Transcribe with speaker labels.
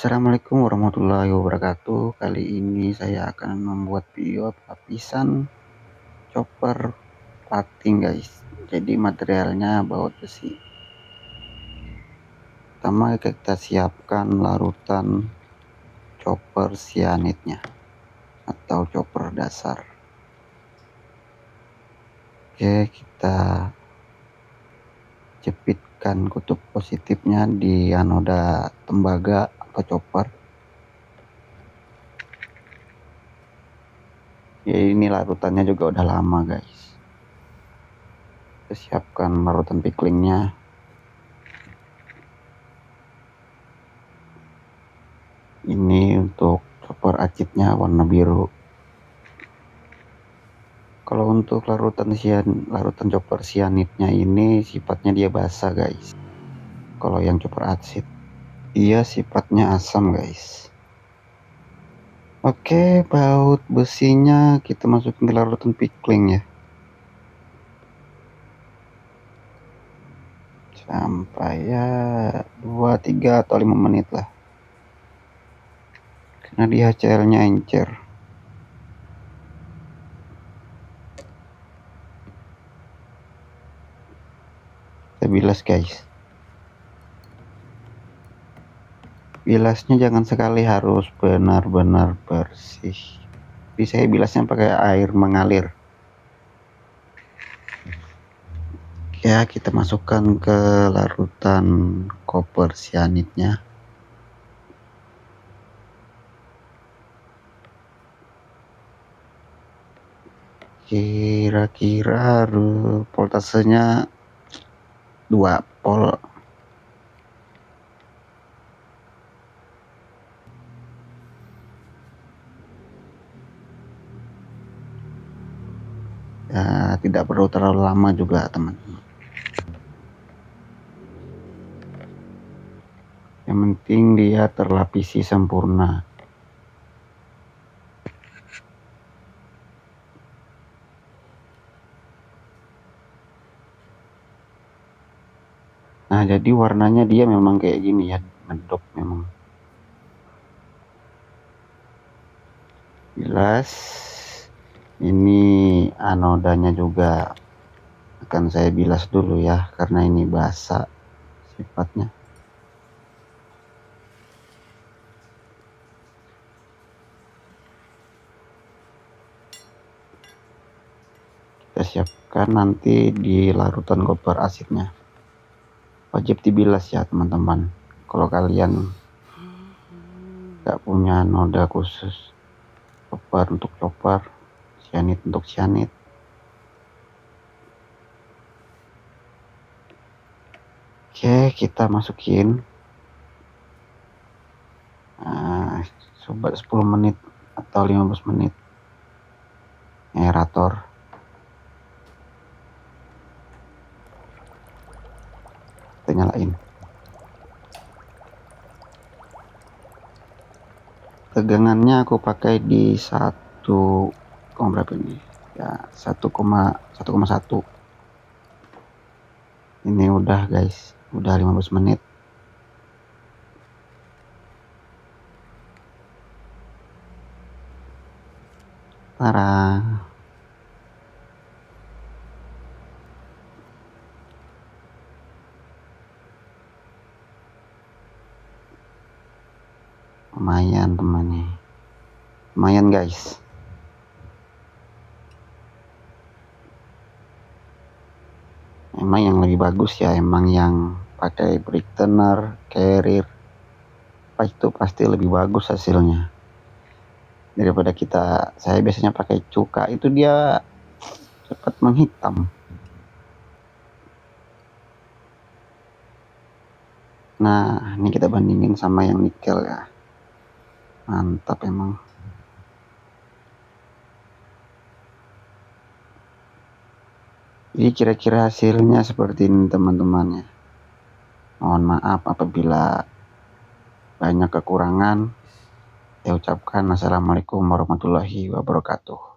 Speaker 1: Assalamualaikum warahmatullahi wabarakatuh. Kali ini saya akan membuat video lapisan chopper plating guys. Jadi materialnya baut besi. Pertama kita siapkan larutan chopper cyanidnya atau chopper dasar. Oke, kita jepitkan kutub positifnya di anoda tembaga atau chopper. Ya, ini larutannya juga udah lama guys. Kita siapkan larutan picklingnya. Ini untuk chopper acitnya warna biru. Kalau untuk larutan chopper cyanidnya ini sifatnya dia basah guys. Kalau yang chopper acid dia sifatnya asam guys. Oke, baut besinya kita masukin ke larutan pickling ya. Sampai ya 2, 3 atau 5 menit lah. Karena dia HCl-nya encer. Kita bilas guys. Bilasnya jangan sekali, harus benar-benar bersih. Jadi saya bilasnya pakai air mengalir. Ya, kita masukkan ke larutan koper cyanidnya. Kira-kira voltasenya 2 volt. Ya, tidak perlu terlalu lama juga teman-teman. Yang penting dia terlapisi sempurna. Nah, jadi warnanya dia memang kayak gini ya, medok memang. Bilas. Ini anodanya juga akan saya bilas dulu ya, karena ini basah sifatnya. Kita siapkan nanti di larutan koper asidnya. Wajib dibilas ya teman-teman. Kalau kalian nggak punya noda khusus chopper untuk chopper, cyanid untuk cyanid. Oke, kita masukin. Coba 10 menit atau 15 menit. Aerator. Kita nyalain. Tegangannya aku pakai di 1, berapa ini? Ya, 1,1. Ini udah guys, udah 15 menit. Parah. Lumayan temannya. Lumayan guys. Emang yang lebih bagus ya, emang yang pakai Brightener, Carrier, itu pasti lebih bagus hasilnya daripada saya biasanya pakai cuka, itu dia cepat menghitam. Nah, ini kita bandingin sama yang nikel ya. Mantap emang. Jadi kira-kira hasilnya seperti ini teman-teman ya. Mohon maaf apabila banyak kekurangan. Saya ucapkan assalamualaikum warahmatullahi wabarakatuh.